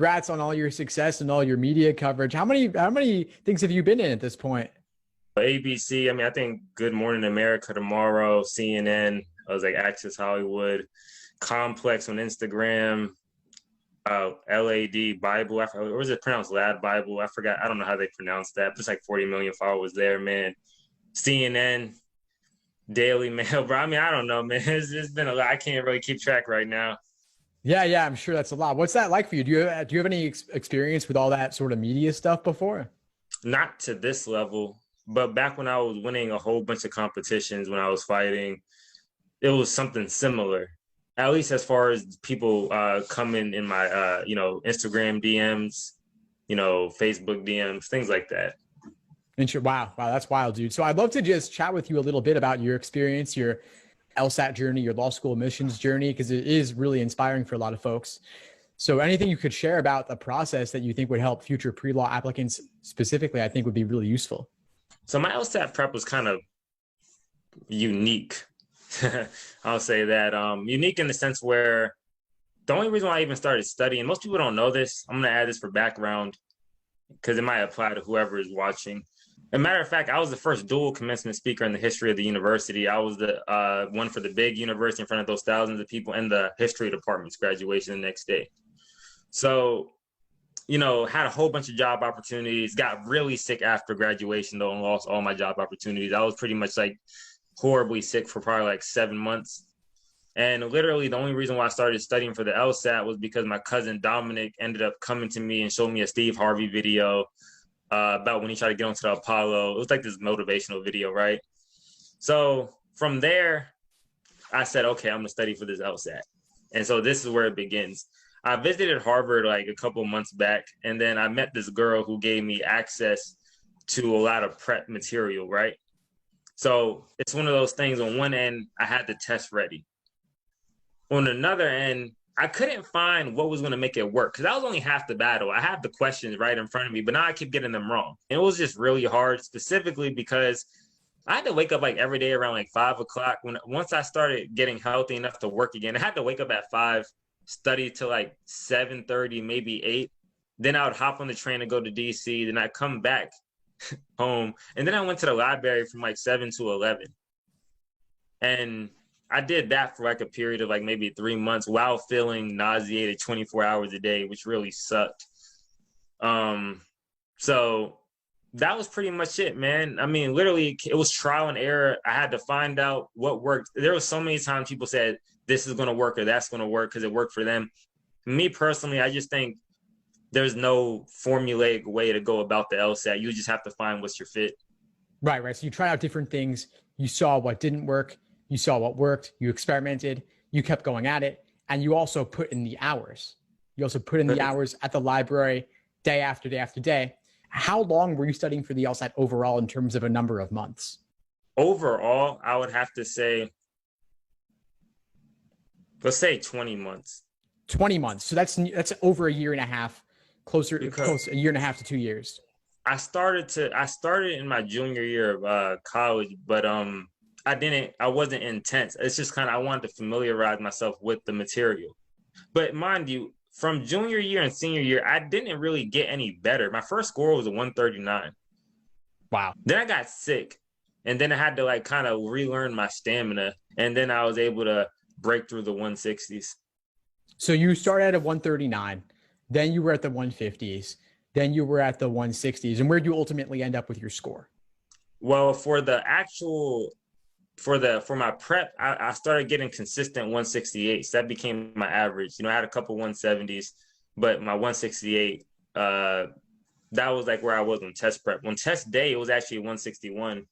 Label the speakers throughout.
Speaker 1: congrats on all your success and all your media coverage. How many things have you been in at this point?
Speaker 2: ABC, I mean, I think Good Morning America tomorrow, CNN, I was like Access Hollywood, Complex on Instagram, LAD Bible, or was it pronounced Lad Bible? I forgot. I don't know how they pronounce that. There's like 40 million followers there, man. CNN, Daily Mail, bro. I mean, I don't know, man. It's been a lot. I can't really keep track right now.
Speaker 1: Yeah, I'm sure that's a lot. What's that like for you? Do you have any experience with all that sort of media stuff before?
Speaker 2: Not to this level, but back when I was winning a whole bunch of competitions when I was fighting, it was something similar. At least as far as people coming in my Instagram DMs, Facebook DMs, things like that.
Speaker 1: Wow, that's wild, dude. So I'd love to just chat with you a little bit about your experience, your LSAT journey, your law school admissions journey, because it is really inspiring for a lot of folks. So anything you could share about the process that you think would help future pre-law applicants specifically, I think would be really useful.
Speaker 2: So my LSAT prep was kind of unique. I'll say that. Unique in the sense where the only reason why I even started studying, most people don't know this. I'm going to add this for background because it might apply to whoever is watching. As a matter of fact, I was the first dual commencement speaker in the history of the university. I was the one for the big university in front of those thousands of people and the history department's graduation the next day. So, had a whole bunch of job opportunities, got really sick after graduation though, and lost all my job opportunities. I was pretty much like horribly sick for probably like 7 months. And literally the only reason why I started studying for the LSAT was because my cousin Dominic ended up coming to me and showed me a Steve Harvey video about when he tried to get onto the Apollo. It was like this motivational video, right? So from there, I said, okay, I'm gonna study for this LSAT. And so this is where it begins. I visited Harvard like a couple months back, and then I met this girl who gave me access to a lot of prep material, right? So it's one of those things. On one end, I had the test ready. On another end, I couldn't find what was going to make it work because that was only half the battle. I have the questions right in front of me, but now I keep getting them wrong. And it was just really hard, specifically because I had to wake up like every day around like 5 o'clock. Once I started getting healthy enough to work again, I had to wake up at 5, study till like 7:30, maybe 8. Then I would hop on the train to go to DC. Then I'd come back home. And then I went to the library from like 7 to 11. And I did that for like a period of like maybe 3 months while feeling nauseated 24 hours a day, which really sucked. So that was pretty much it, man. I mean, literally, it was trial and error. I had to find out what worked. There was so many times people said, this is going to work or that's going to work because it worked for them. Me personally, I just think there's no formulaic way to go about the LSAT. You just have to find what's your fit.
Speaker 1: Right. So you try out different things. You saw what didn't work. You saw what worked. You experimented. You kept going at it. And you also put in the hours. You also put in the hours at the library day after day after day. How long were you studying for the LSAT overall in terms of a number of months?
Speaker 2: Overall, I would have to say, let's say 20 months.
Speaker 1: 20 months. So that's over a year and a half, close a year and a half to 2 years.
Speaker 2: I started in my junior year of college, but I wasn't intense. It's just kind of, I wanted to familiarize myself with the material. But mind you, from junior year and senior year, I didn't really get any better. My first score was a 139.
Speaker 1: Wow.
Speaker 2: Then I got sick, and then I had to like kind of relearn my stamina, and then I was able to break through the 160s.
Speaker 1: So you started at a 139, then you were at the 150s, then you were at the 160s, and where'd you ultimately end up with your score?
Speaker 2: Well, for my prep, I started getting consistent 168. So that became my average. I had a couple 170s, but my 168, that was like where I was on test prep. On test day, it was actually 161.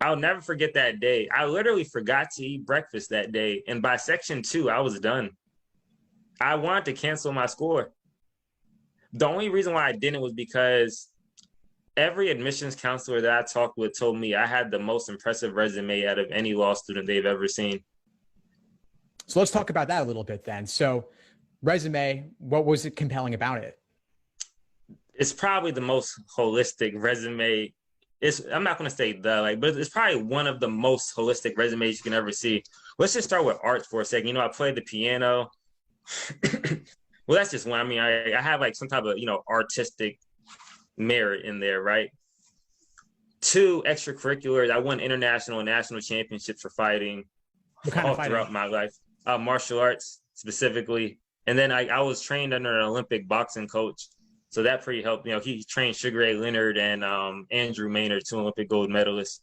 Speaker 2: I'll never forget that day. I literally forgot to eat breakfast that day. And by section 2, I was done. I wanted to cancel my score. The only reason why I didn't was because every admissions counselor that I talked with told me I had the most impressive resume out of any law student they've ever seen.
Speaker 1: So let's talk about that a little bit then. So resume, what was it compelling about it?
Speaker 2: It's probably the most holistic resume. I'm not going to say but it's probably one of the most holistic resumes you can ever see. Let's just start with art for a second. I played the piano. Well, that's just one. I mean, I have like some type of, artistic merit in there, right? Two, extracurriculars. I won international and national championships for fighting
Speaker 1: What kind
Speaker 2: all
Speaker 1: of fighting?
Speaker 2: throughout my life. Martial arts specifically. And then I was trained under an Olympic boxing coach. So that pretty helped. He trained Sugar Ray Leonard and Andrew Maynard, 2 Olympic gold medalists.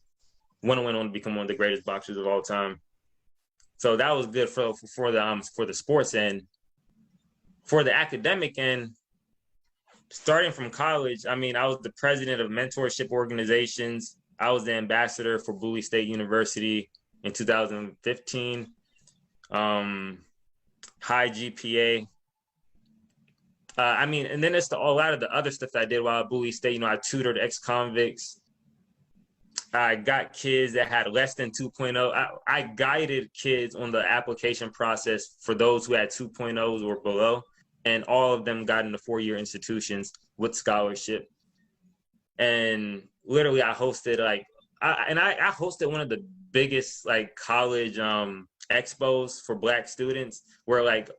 Speaker 2: One went on to become one of the greatest boxers of all time. So that was good for the sports end. For the academic end, starting from college, I mean, I was the president of mentorship organizations. I was the ambassador for Bowie State University in 2015. High GPA. And then it's a lot of the other stuff that I did while at Bowie State. I tutored ex-convicts. I got kids that had less than 2.0. I guided kids on the application process for those who had 2.0s or below, and all of them got into 4-year institutions with scholarship. And literally, I hosted I hosted one of the biggest college expos for Black students, where like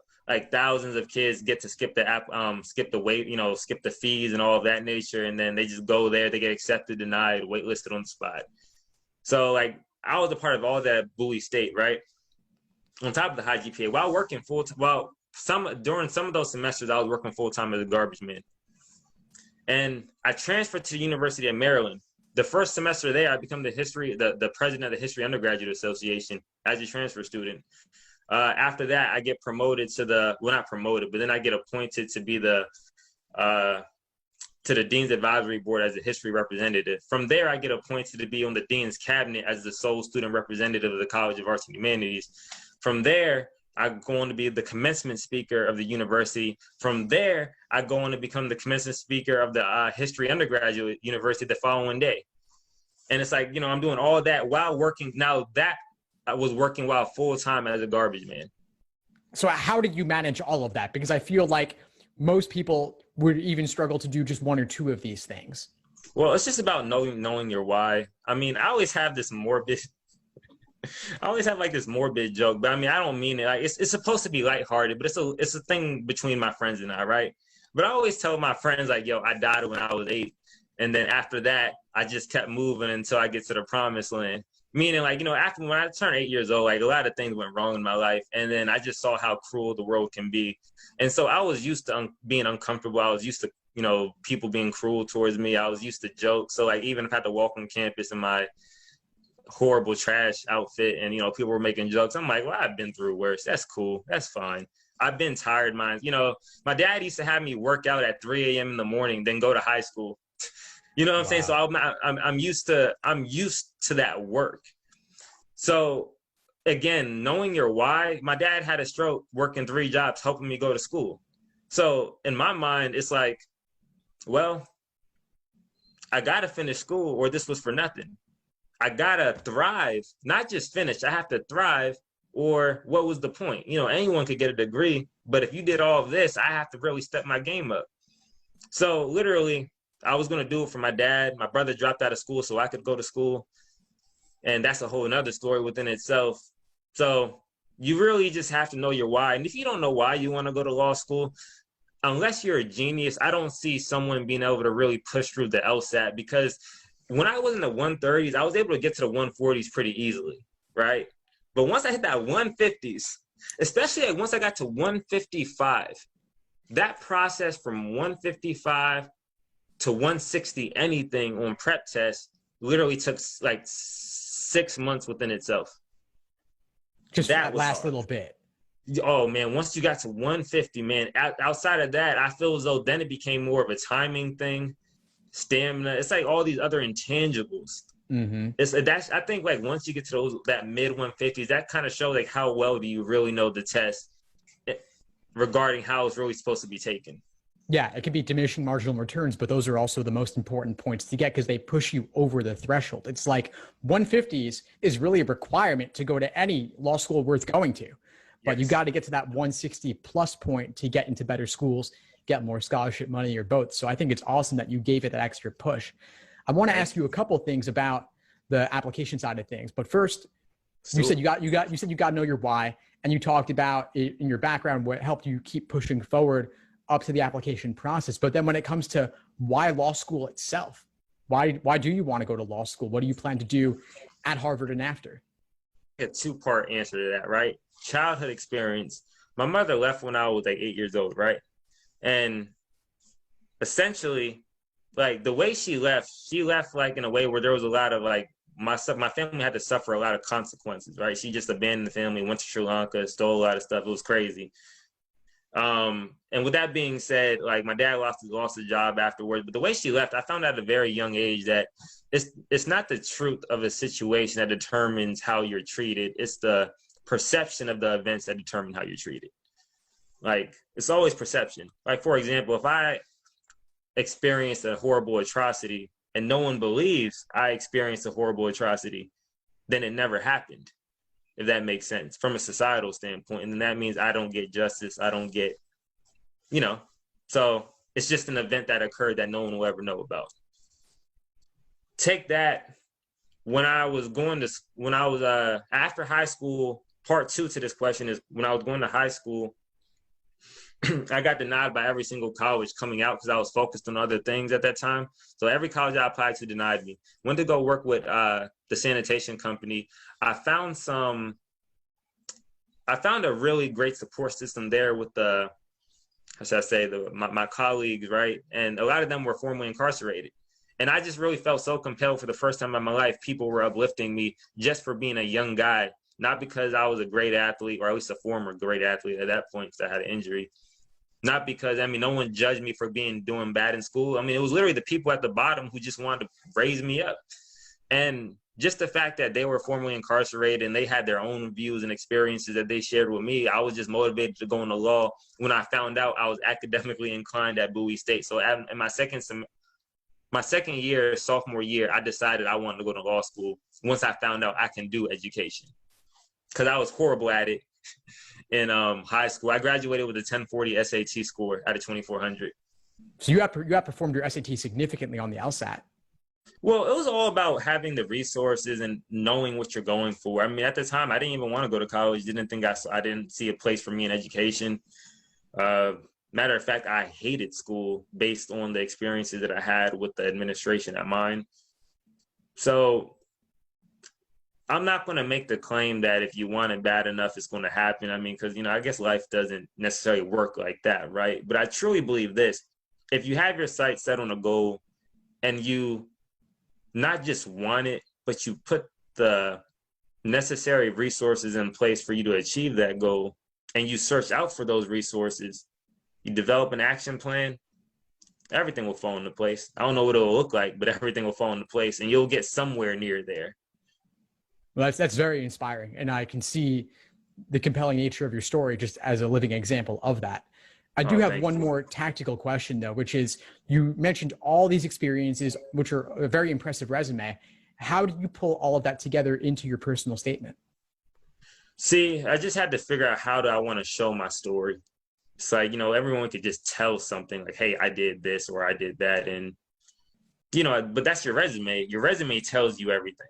Speaker 2: thousands of kids get to skip the fees and all of that nature, and then they just go there, they get accepted, denied, waitlisted on the spot. So I was a part of all that at Bowie State, right? On top of the high GPA, while working during some of those semesters, I was working full time as a Garbageman, and I transferred to the University of Maryland. The first semester there, I become the president of the History Undergraduate Association as a transfer student. After that, I get promoted not promoted, but then I get appointed to be to the Dean's Advisory Board as a history representative. From there, I get appointed to be on the Dean's Cabinet as the sole student representative of the College of Arts and Humanities. From there, I go on to be the commencement speaker of the university. From there, I go on to become the commencement speaker of the History Undergraduate University the following day. And it's I'm doing all that while working. Now that I was working while full-time as a garbage man.
Speaker 1: So how did you manage all of that? Because I feel like most people would even struggle to do just 1 or 2 of these things.
Speaker 2: Well, it's just about knowing your why. I mean, I always have this morbid joke, but I mean, I don't mean it. It's supposed to be lighthearted, but it's a thing between my friends and I, right? But I always tell my friends yo, I died when I was 8. And then after that, I just kept moving until I get to the promised land. Meaning, after when I turned 8 years old, a lot of things went wrong in my life. And then I just saw how cruel the world can be. And so I was used to being uncomfortable. I was used to, people being cruel towards me. I was used to jokes. So, even if I had to walk on campus in my horrible trash outfit and, people were making jokes, I'm like, well, I've been through worse. That's cool. That's fine. I've been tired, man. My dad used to have me work out at 3 a.m. in the morning, then go to high school. You know what I'm saying? So I'm used to that work. So again, knowing your why, my dad had a stroke working 3 jobs, helping me go to school. So in my mind, it's well, I got to finish school or this was for nothing. I got to thrive, not just finish. I have to thrive or what was the point? Anyone could get a degree, but if you did all of this, I have to really step my game up. So literally, I was going to do it for my dad. My brother dropped out of school so I could go to school. And that's a whole nother story within itself. So you really just have to know your why. And if you don't know why you want to go to law school, unless you're a genius, I don't see someone being able to really push through the LSAT, because when I was in the 130s, I was able to get to the 140s pretty easily, right? But once I hit that 150s, especially once I got to 155, that process from 155 to 160 anything on prep tests literally took 6 months within itself.
Speaker 1: Just that last little bit.
Speaker 2: Oh man, once you got to 150, man, outside of that, I feel as though then it became more of a timing thing, stamina. It's all these other intangibles. Mm-hmm. I think once you get to that mid 150s, that kind of shows how well do you really know the test regarding how it's really supposed to be taken.
Speaker 1: Yeah, it can be diminishing marginal returns, but those are also the most important points to get because they push you over the threshold. It's 150s is really a requirement to go to any law school worth going to. But you got to get to that 160 plus point to get into better schools, get more scholarship money or both. So I think it's awesome that you gave it that extra push. I want to ask you a couple things about the application side of things. But first, You said you said you got to know your why, and you talked about it in your background what helped you keep pushing forward up to the application process. But then when it comes to why law school itself, why do you want to go to law school? What do you plan to do at Harvard and after?
Speaker 2: A two-part answer to that, right? Childhood experience. My mother left when I was like 8 years old, right? And essentially, like the way she left like in a way where there was a lot of like my family had to suffer a lot of consequences, right? She just abandoned the family, went to Sri Lanka, stole a lot of stuff. It was crazy. And with that being said, like my dad lost his job afterwards, but the way she left, I found out at a very young age that it's not the truth of a situation that determines how you're treated. It's the perception of the events that determine how you're treated. Like it's always perception. Like for example, if I experienced a horrible atrocity and no one believes I experienced a horrible atrocity, then it never happened, if that makes sense from a societal standpoint. And then that means I don't get justice. I don't get, so it's just an event that occurred that no one will ever know about. Take that. After high school, part two to this question is when I was going to high school, I got denied by every single college coming out because I was focused on other things at that time. So every college I applied to denied me. Went to go work with the sanitation company. I found a really great support system there with my colleagues, right? And a lot of them were formerly incarcerated. And I just really felt so compelled for the first time in my life. People were uplifting me just for being a young guy, not because I was a great athlete, or at least a former great athlete at that point because I had an injury. Not because, no one judged me for doing bad in school. It was literally the people at the bottom who just wanted to raise me up. And just the fact that they were formerly incarcerated and they had their own views and experiences that they shared with me, I was just motivated to go into law when I found out I was academically inclined at Bowie State. So in my second year, sophomore year, I decided I wanted to go to law school once I found out I can do education. Because I was horrible at it in high school. I graduated with a 1040 SAT score out of 2,400.
Speaker 1: So you outperformed your SAT significantly on the LSAT.
Speaker 2: Well, it was all about having the resources and knowing what you're going for. At the time, I didn't even want to go to college. I didn't see a place for me in education. Matter of fact, I hated school based on the experiences that I had with the administration at mine. So I'm not going to make the claim that if you want it bad enough, it's going to happen. Because, I guess life doesn't necessarily work like that, right? But I truly believe this. If you have your sights set on a goal and you not just want it, but you put the necessary resources in place for you to achieve that goal, and you search out for those resources, you develop an action plan, everything will fall into place. I don't know what it will look like, but everything will fall into place and you'll get somewhere near there.
Speaker 1: Well, that's very inspiring. And I can see the compelling nature of your story just as a living example of that. I do have one more tactical question though, which is you mentioned all these experiences, which are a very impressive resume. How do you pull all of that together into your personal statement?
Speaker 2: See, I just had to figure out how do I want to show my story. It's like, everyone could just tell something like, hey, I did this or I did that. And, but that's your resume. Your resume tells you everything.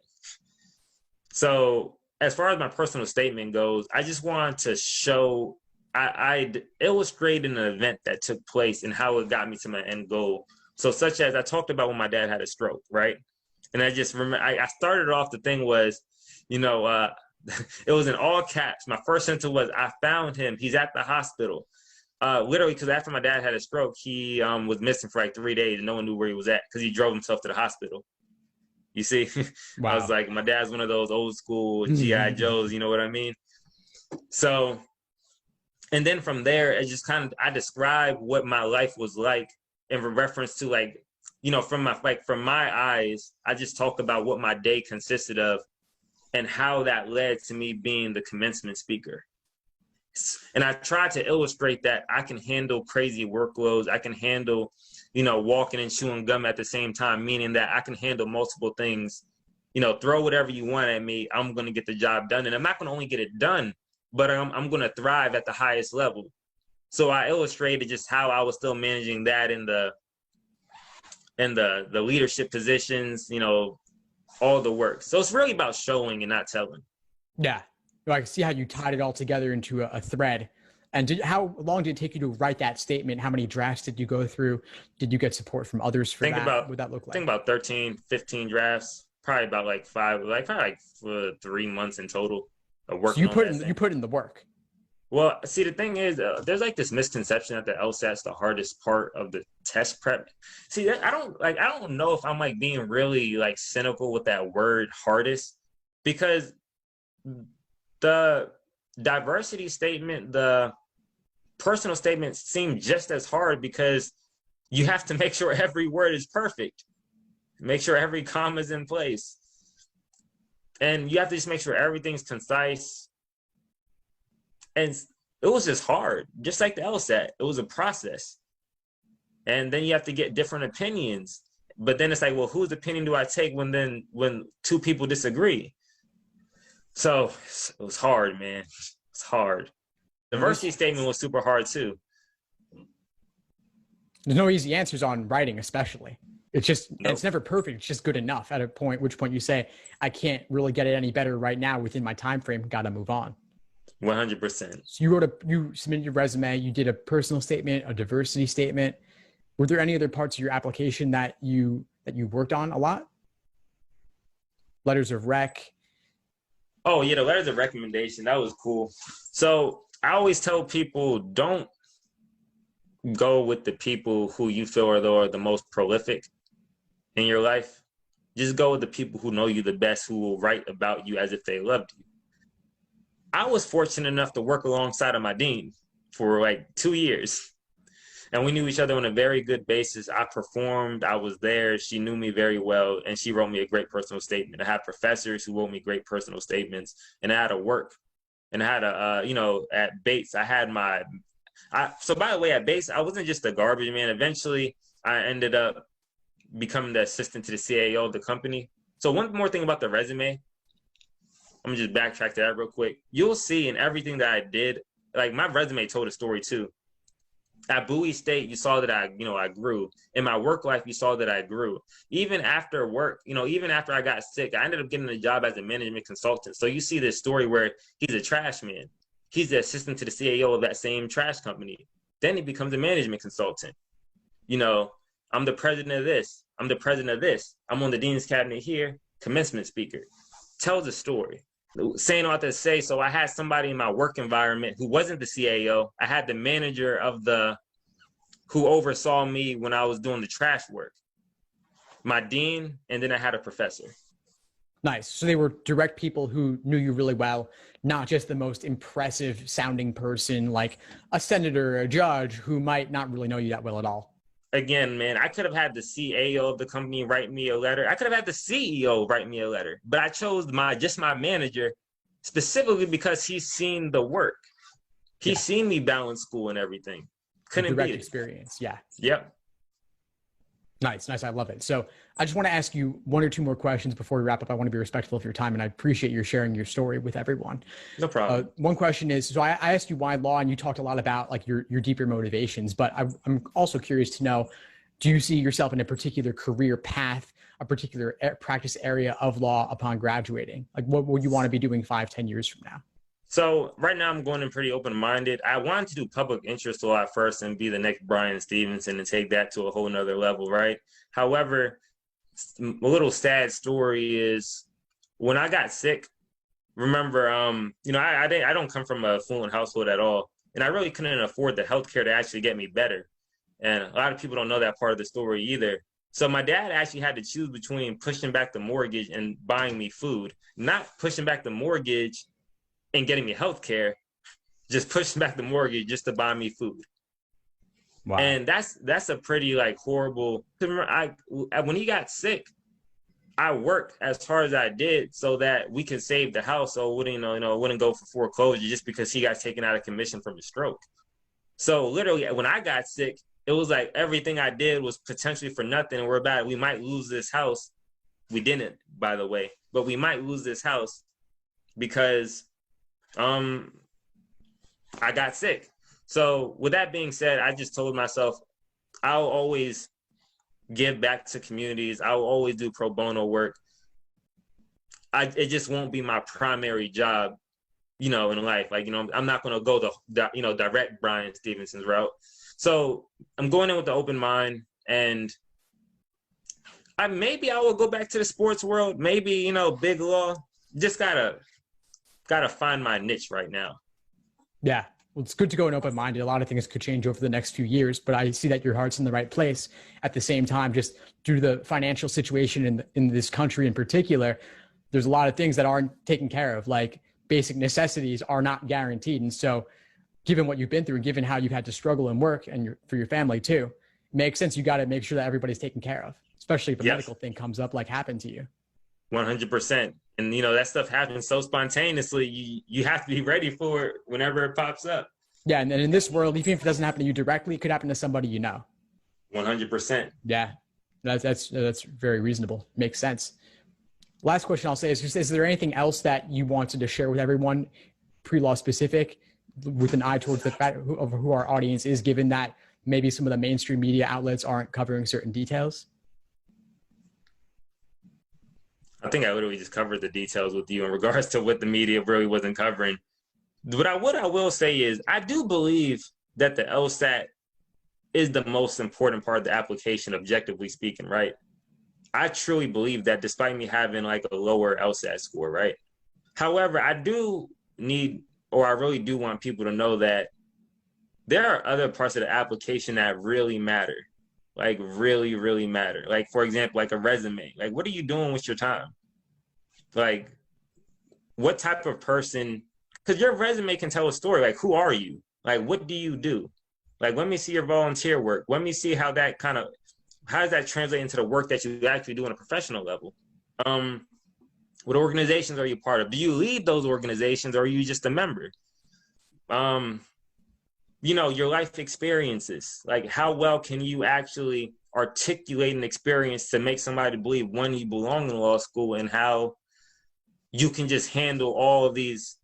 Speaker 2: So as far as my personal statement goes, I just wanted to show, I illustrated an event that took place and how it got me to my end goal. So such as I talked about when my dad had a stroke, right? And I just remember, I started off, the thing was, it was in all caps. My first sentence was, I found him. He's at the hospital. Literally, because after my dad had a stroke, he was missing for like 3 days and no one knew where he was at because he drove himself to the hospital. You see, wow. I was like, my dad's one of those old school G.I. Joes, you know what I mean? So, and then from there, it just I described what my life was like in reference to from my eyes, I just talked about what my day consisted of and how that led to me being the commencement speaker. And I tried to illustrate that I can handle crazy workloads. I can handle, walking and chewing gum at the same time, meaning that I can handle multiple things. Throw whatever you want at me. I'm going to get the job done. And I'm not going to only get it done, but I'm going to thrive at the highest level. So I illustrated just how I was still managing that in the leadership positions, all the work. So it's really about showing and not telling.
Speaker 1: Yeah. I can see how you tied it all together into a thread. And how long did it take you to write that statement? How many drafts did you go through? Did you get support from others for
Speaker 2: Think
Speaker 1: that? What
Speaker 2: about
Speaker 1: would that look
Speaker 2: think
Speaker 1: like?
Speaker 2: about 13, 15 drafts, probably about like five, like probably like 3 months in total of
Speaker 1: So
Speaker 2: working on that thing.
Speaker 1: you put in the work.
Speaker 2: Well, see, the thing is, there's like this misconception that the LSAT's the hardest part of the test prep. See, I don't know if I'm like being really like cynical with that word hardest, because the diversity statement, the personal statements seem just as hard, because you have to make sure every word is perfect, make sure every comma is in place, and you have to just make sure everything's concise. And it was just hard, just like the LSAT. It was a process. And then you have to get different opinions. But then it's like, well, whose opinion do I take when two people disagree? So it was hard, man. It's hard. Diversity statement was super hard too.
Speaker 1: There's no easy answers on writing, especially. It's just,
Speaker 2: Nope.
Speaker 1: It's never perfect. It's just good enough at which point you say, I can't really get it any better right now within my time frame. Got to move on.
Speaker 2: 100%.
Speaker 1: So you submitted your resume, you did a personal statement, a diversity statement. Were there any other parts of your application that you worked on a lot? Letters of rec.
Speaker 2: Oh yeah, the letters of recommendation, that was cool. So I always tell people, don't go with the people who you feel are the most prolific in your life. Just go with the people who know you the best, who will write about you as if they loved you. I was fortunate enough to work alongside of my dean for like 2 years, and we knew each other on a very good basis. I performed, I was there, she knew me very well, and she wrote me a great personal statement. I had professors who wrote me great personal statements, and I had to work. And I had at Bates, so by the way, at Bates, I wasn't just a garbage man. Eventually, I ended up becoming the assistant to the CAO of the company. So one more thing about the resume, I'm gonna just backtrack to that real quick. You'll see in everything that I did, like my resume told a story too. At Bowie State, you saw that I grew. In my work life, you saw that I grew. Even after work, even after I got sick, I ended up getting a job as a management consultant. So you see this story where he's a trash man. He's the assistant to the CAO of that same trash company. Then he becomes a management consultant. I'm the president of this. I'm the president of this. I'm on the dean's cabinet here, commencement speaker. Tells a story. Saying all that to say, so I had somebody in my work environment who wasn't the CAO. I had the manager who oversaw me when I was doing the trash work, my dean, and then I had a professor.
Speaker 1: Nice. So they were direct people who knew you really well, not just the most impressive sounding person like a senator or a judge who might not really know you that well at all.
Speaker 2: Again, man, I could have had the CAO of the company write me a letter. I could have had the CEO write me a letter, but I chose my manager specifically because he's seen the work. He's seen me balance school and everything. Couldn't
Speaker 1: direct
Speaker 2: beat it.
Speaker 1: Experience. Yeah.
Speaker 2: Yep.
Speaker 1: Nice. I love it. So I just want to ask you one or two more questions before we wrap up. I want to be respectful of your time, and I appreciate your sharing your story with everyone.
Speaker 2: No problem.
Speaker 1: One question is, so I asked you why law, and you talked a lot about like your deeper motivations, but I'm also curious to know, do you see yourself in a particular career path, a particular practice area of law upon graduating? Like what would you want to be doing 5-10 years from now?
Speaker 2: So right now I'm going in pretty open-minded. I wanted to do public interest law at first and be the next Brian Stevenson and take that to a whole nother level, right? However, a little sad story is when I got sick, remember, I don't come from a affluent household at all, and I really couldn't afford the healthcare to actually get me better. And a lot of people don't know that part of the story either. So my dad actually had to choose between pushing back the mortgage and buying me food, not pushing back the mortgage and getting me healthcare, just pushing back the mortgage just to buy me food. Wow. And that's a pretty like horrible. When he got sick, I worked as hard as I did so that we could save the house, so it wouldn't go for foreclosure just because he got taken out of commission from a stroke. So literally, when I got sick, it was like everything I did was potentially for nothing. And we might lose this house. We didn't, by the way, but we might lose this house because I got sick. So with that being said, I just told myself I'll always give back to communities. I will always do pro bono work. it just won't be my primary job, in life. Like, I'm not going to go the direct Brian Stevenson's route. So I'm going in with the open mind, and maybe I will go back to the sports world. Maybe, big law. Just gotta find my niche right now.
Speaker 1: Yeah. Well, it's good to go in open-minded. A lot of things could change over the next few years, but I see that your heart's in the right place. At the same time, just due to the financial situation in this country in particular, there's a lot of things that aren't taken care of, like basic necessities are not guaranteed. And so given what you've been through and given how you've had to struggle and work and for your family too, it makes sense. You got to make sure that everybody's taken care of, especially if a medical thing comes up like happened to you.
Speaker 2: 100%. And, that stuff happens so spontaneously. You have to be ready for it whenever it pops up.
Speaker 1: Yeah. And then in this world, even if it doesn't happen to you directly, it could happen to somebody you know.
Speaker 2: 100%.
Speaker 1: Yeah. That's very reasonable. Makes sense. Last question I'll say is there anything else that you wanted to share with everyone, pre-law specific, with an eye towards the fact of who our audience is, given that maybe some of the mainstream media outlets aren't covering certain details?
Speaker 2: I think I literally just covered the details with you in regards to what the media really wasn't covering. What I will say is I do believe that the LSAT is the most important part of the application, objectively speaking, right? I truly believe that, despite me having like a lower LSAT score, right? However, I really do want people to know that there are other parts of the application that really matter, like really, really matter. Like, for example, like a resume. Like, what are you doing with your time? Like, what type of person, because your resume can tell a story. Like, who are you? Like, what do you do? Like, let me see your volunteer work. Let me see how does that translate into the work that you actually do on a professional level? What organizations are you part of? Do you lead those organizations, or are you just a member? Your life experiences, like how well can you actually articulate an experience to make somebody believe, one, you belong in law school, and how you can just handle all of these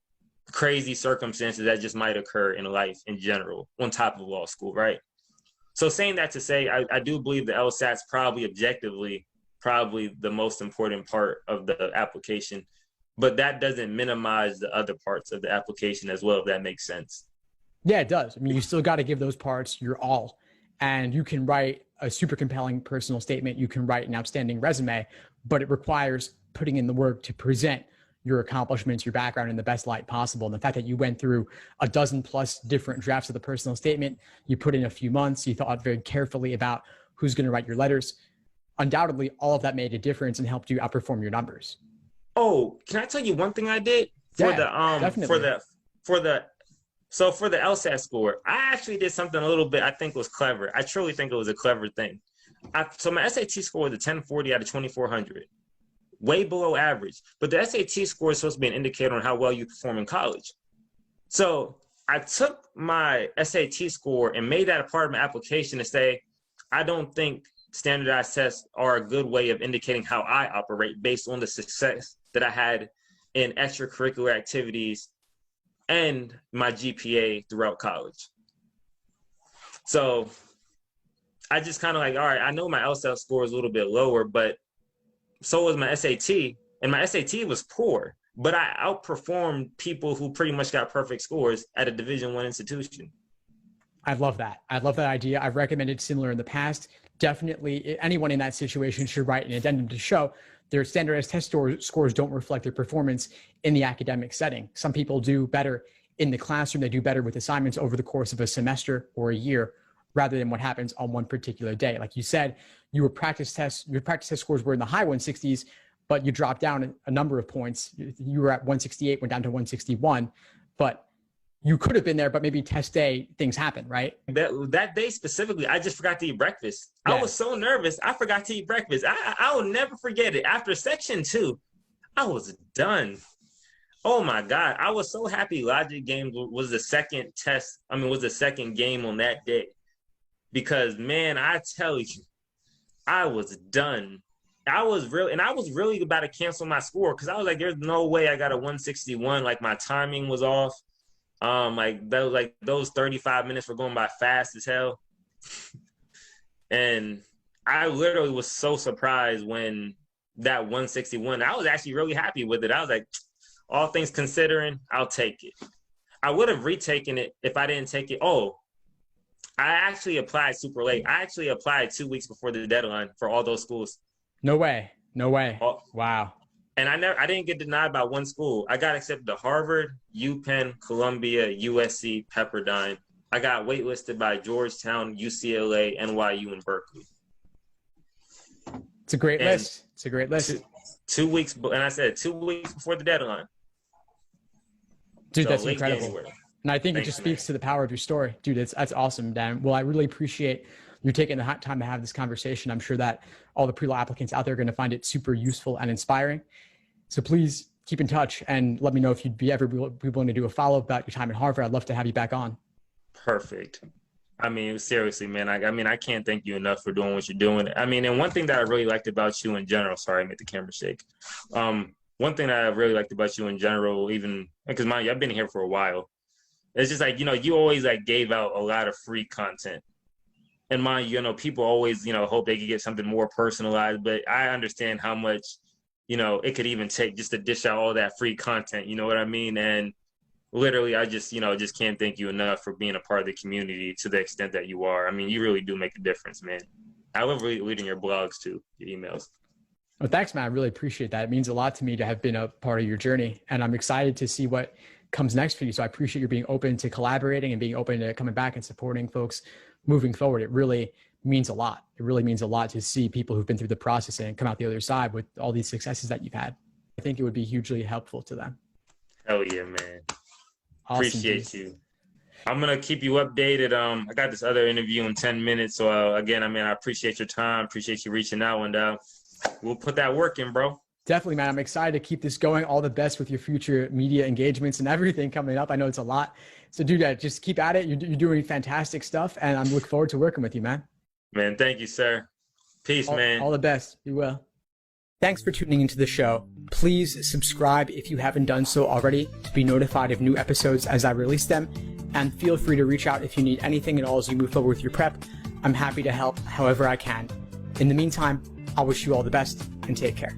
Speaker 2: crazy circumstances that just might occur in life in general on top of law school, right? So saying that to say, I do believe the LSAT's probably objectively the most important part of the application, but that doesn't minimize the other parts of the application as well, if that makes sense.
Speaker 1: Yeah, it does. I mean, you still got to give those parts your all, and you can write a super compelling personal statement. You can write an outstanding resume, but it requires putting in the work to present your accomplishments, your background in the best light possible. And the fact that you went through a dozen plus different drafts of the personal statement, you put in a few months, you thought very carefully about who's going to write your letters. Undoubtedly, all of that made a difference and helped you outperform your numbers.
Speaker 2: Oh, can I tell you one thing I did for the LSAT score? I actually did something a little bit I think was clever. I truly think it was a clever thing. So my SAT score was a 1040 out of 2400. Way below average. But the SAT score is supposed to be an indicator on how well you perform in college. So I took my SAT score and made that a part of my application to say, I don't think standardized tests are a good way of indicating how I operate based on the success that I had in extracurricular activities and my GPA throughout college. So I just kind of like, all right, I know my LSAT score is a little bit lower, but so was my SAT, and my SAT was poor, but I outperformed people who pretty much got perfect scores at a Division I institution.
Speaker 1: I love that. I love that idea. I've recommended similar in the past. Definitely anyone in that situation should write an addendum to show their standardized test scores don't reflect their performance in the academic setting. Some people do better in the classroom. They do better with assignments over the course of a semester or a year, rather than what happens on one particular day. Like you said, your practice test scores were in the high 160s, but you dropped down a number of points. You were at 168, went down to 161, but you could have been there, but maybe test day things happen, right?
Speaker 2: That day specifically, I just forgot to eat breakfast. Yeah. I was so nervous. I forgot to eat breakfast. I will never forget it. After section 2, I was done. Oh my God. I was so happy Logic Game was the second game on that day. Because, man, I tell you, I was done. I was really about to cancel my score because I was like, there's no way I got a 161. Like, my timing was off. Those 35 minutes were going by fast as hell. And I literally was so surprised when that 161. I was actually really happy with it. I was like, all things considering, I'll take it. I would have retaken it if I didn't take it. Oh, I actually applied super late. I actually applied 2 weeks before the deadline for all those schools.
Speaker 1: No way. No way.
Speaker 2: Oh,
Speaker 1: Wow.
Speaker 2: and I didn't get denied by one school. I got accepted to Harvard, UPenn, Columbia, USC, Pepperdine. I got waitlisted by Georgetown, UCLA, NYU, and Berkeley.
Speaker 1: It's a great list. It's a great list.
Speaker 2: 2 weeks, and I said 2 weeks before the deadline.
Speaker 1: Dude,
Speaker 2: So
Speaker 1: that's
Speaker 2: late
Speaker 1: incredible.
Speaker 2: January.
Speaker 1: And I think it
Speaker 2: Thanks,
Speaker 1: just speaks
Speaker 2: man.
Speaker 1: to the power of your story. Dude, that's awesome, Dan. Well, I really appreciate you taking the time to have this conversation. I'm sure that all the pre-law applicants out there are going to find it super useful and inspiring. So please keep in touch and let me know if you'd be willing to do a follow-up about your time at Harvard. I'd love to have you back on.
Speaker 2: Perfect. I mean, seriously, man. I can't thank you enough for doing what you're doing. I mean, and one thing that I really liked about you in general. Sorry, I made the camera shake. One thing that I really liked about you in general, even because mind you, I've been here for a while. It's just like, you always like gave out a lot of free content. And mind you, people always, hope they could get something more personalized. But I understand how much, it could even take just to dish out all that free content. You know what I mean? And literally, I just can't thank you enough for being a part of the community to the extent that you are. I mean, you really do make a difference, man. I love reading your blogs too, your emails.
Speaker 1: Well, thanks, man. I really appreciate that. It means a lot to me to have been a part of your journey, and I'm excited to see what comes next for you. So I appreciate you being open to collaborating and being open to coming back and supporting folks moving forward. It really means a lot. It really means a lot to see people who've been through the process and come out the other side with all these successes that you've had. I think it would be hugely helpful to them.
Speaker 2: Hell yeah, man.
Speaker 1: Awesome,
Speaker 2: Appreciate
Speaker 1: dude.
Speaker 2: you. I'm going to keep you updated. I got this other interview in 10 minutes. So again, I appreciate your time. Appreciate you reaching out, and we'll put that work in, bro.
Speaker 1: Definitely, man. I'm excited to keep this going. All the best with your future media engagements and everything coming up. I know it's a lot. So do that. Just keep at it. You're doing fantastic stuff, and I'm looking forward to working with you, man.
Speaker 2: Man, thank you, sir. Peace, man.
Speaker 1: All the best. You will. Thanks for tuning into the show. Please subscribe if you haven't done so already to be notified of new episodes as I release them. And feel free to reach out if you need anything at all as you move forward with your prep. I'm happy to help however I can. In the meantime, I wish you all the best and take care.